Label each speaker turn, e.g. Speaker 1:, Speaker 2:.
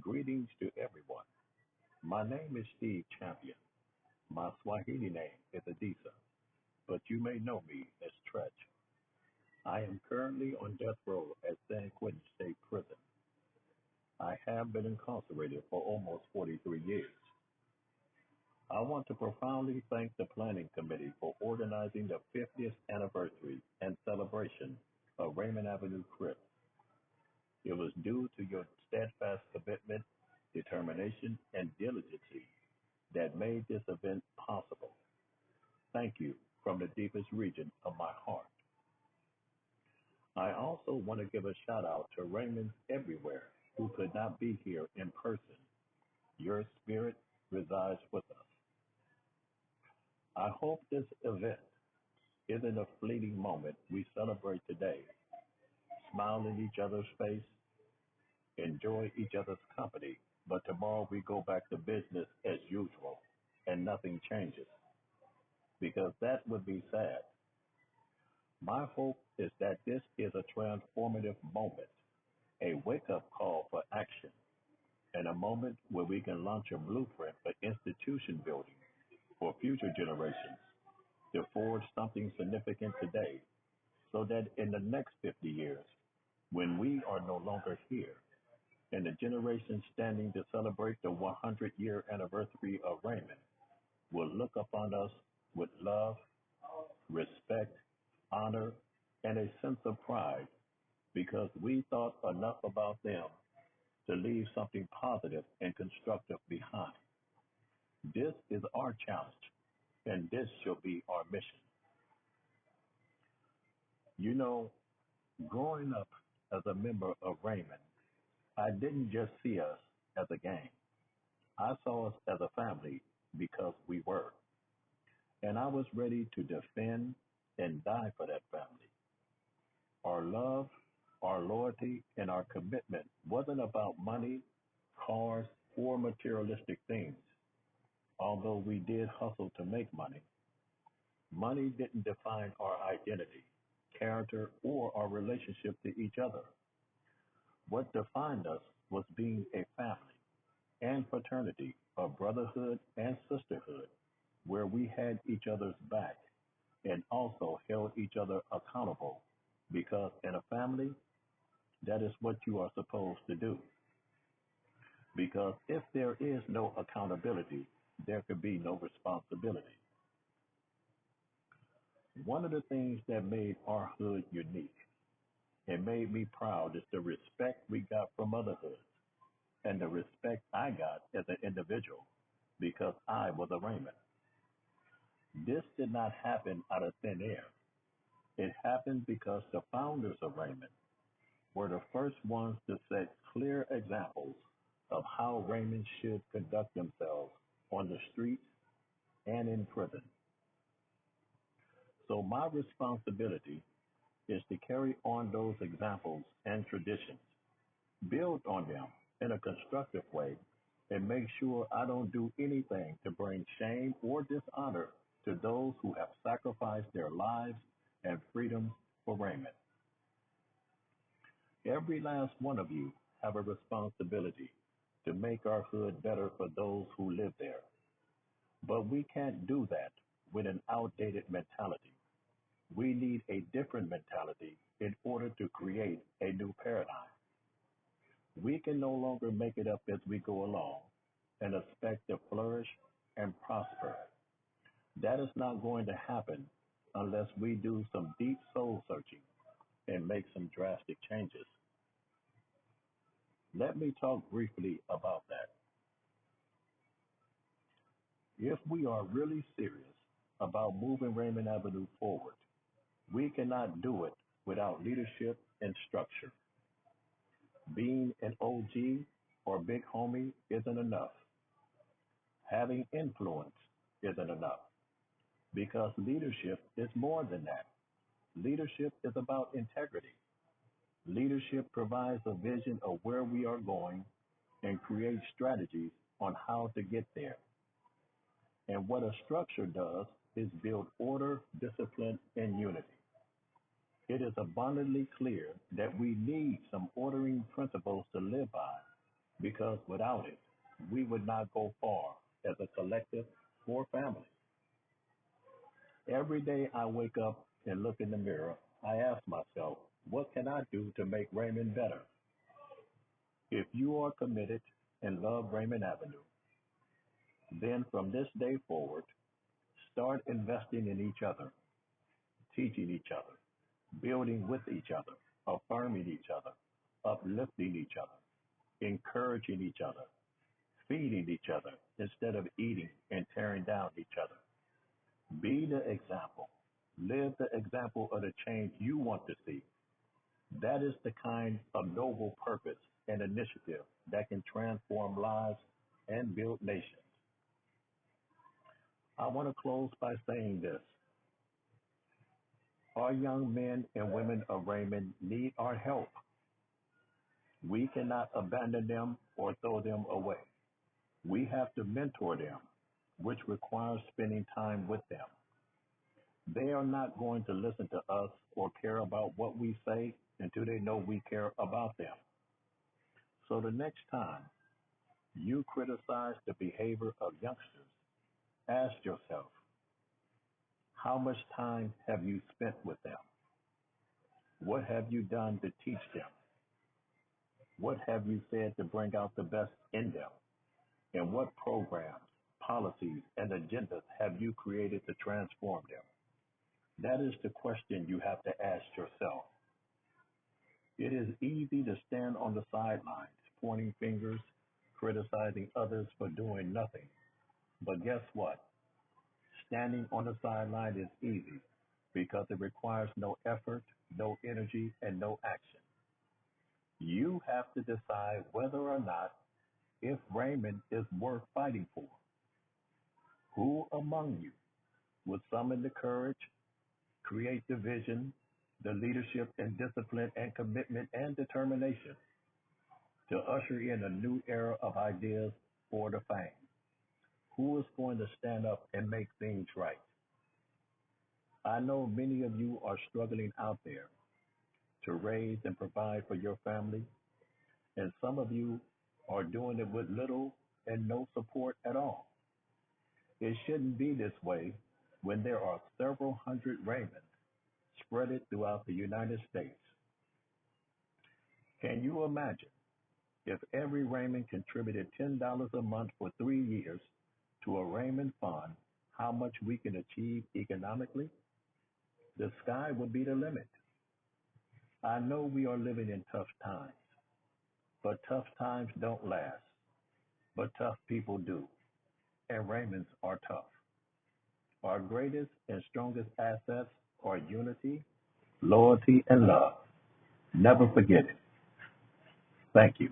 Speaker 1: Greetings to everyone. My name is Steve Champion. My Swahili name is Adisa, but you may know me as Treach. I am currently on death row at San Quentin State Prison. I have been incarcerated for almost 43 years. I want to profoundly thank the Planning Committee for organizing the 50th anniversary and celebration of Raymond Avenue Crypt. It was due to your steadfast commitment, determination, and diligence that made this event possible. Thank you from the deepest region of my heart. I also want to give a shout out to Raymond everywhere who could not be here in person. Your spirit resides with us. I hope this event isn't a fleeting moment we celebrate today, smile in each other's face, enjoy each other's company, but tomorrow we go back to business as usual and nothing changes, because that would be sad. My hope is that this is a transformative moment, a wake up call for action, and a moment where we can launch a blueprint for institution building for future generations to forge something significant today so that in the next 50 years, when we are no longer here, and the generation standing to celebrate the 100-year anniversary of Raymond will look upon us with love, respect, honor, and a sense of pride because we thought enough about them to leave something positive and constructive behind. This is our challenge, and this shall be our mission. You know, growing up as a member of Raymond, I didn't just see us as a gang. I saw us as a family because we were. And I was ready to defend and die for that family. Our love, our loyalty, and our commitment wasn't about money, cars, or materialistic things. Although we did hustle to make money, money didn't define our identity, character, or our relationship to each other. What defined us was being a family and fraternity of brotherhood and sisterhood, where we had each other's back and also held each other accountable, because in a family, that is what you are supposed to do. Because if there is no accountability, there could be no responsibility. One of the things that made our hood unique and made me proud is the respect we got from other hoods and the respect I got as an individual because I was a Raymond. This did not happen out of thin air. It happened because the founders of Raymond were the first ones to set clear examples of how Raymond should conduct themselves on the streets and in prison. So my responsibility is to carry on those examples and traditions, build on them in a constructive way, and make sure I don't do anything to bring shame or dishonor to those who have sacrificed their lives and freedoms for Raymond. Every last one of you have a responsibility to make our hood better for those who live there. But we can't do that with an outdated mentality. We need a different mentality in order to create a new paradigm. We can no longer make it up as we go along and expect to flourish and prosper. That is not going to happen unless we do some deep soul searching and make some drastic changes. Let me talk briefly about that. If we are really serious about moving Raymond Avenue forward, we cannot do it without leadership and structure. Being an OG or big homie isn't enough. Having influence isn't enough because leadership is more than that. Leadership is about integrity. Leadership provides a vision of where we are going and creates strategies on how to get there. And what a structure does is build order, discipline, and unity. It is abundantly clear that we need some ordering principles to live by because without it, we would not go far as a collective or family. Every day I wake up and look in the mirror, I ask myself, what can I do to make Raymond better? If you are committed and love Raymond Avenue, then from this day forward, start investing in each other, teaching each other, building with each other, affirming each other, uplifting each other, encouraging each other, feeding each other instead of eating and tearing down each other. Be the example. Live the example of the change you want to see. That is the kind of noble purpose and initiative that can transform lives and build nations. I want to close by saying this. Our young men and women of Raymond need our help. We cannot abandon them or throw them away. We have to mentor them, which requires spending time with them. They are not going to listen to us or care about what we say until they know we care about them. So the next time you criticize the behavior of youngsters, ask yourself, how much time have you spent with them? What have you done to teach them? What have you said to bring out the best in them? And what programs, policies, and agendas have you created to transform them? That is the question you have to ask yourself. It is easy to stand on the sidelines, pointing fingers, criticizing others for doing nothing. But guess what? Standing on the sideline is easy because it requires no effort, no energy, and no action. You have to decide whether or not if Raymond is worth fighting for. Who among you would summon the courage, create the vision, the leadership and discipline and commitment and determination to usher in a new era of ideas for the fame? Who is going to stand up and make things right? I know many of you are struggling out there to raise and provide for your family, and some of you are doing it with little and no support at all. It shouldn't be this way when there are several hundred Raymonds spread it throughout the United States. Can you imagine if every Raymond contributed $10 a month for 3 years to a Raymond fund, how much we can achieve economically? The sky would be the limit. I know we are living in tough times, but tough times don't last, but tough people do, and Raymonds are tough. Our greatest and strongest assets are unity, loyalty, and love. Never forget it. Thank you.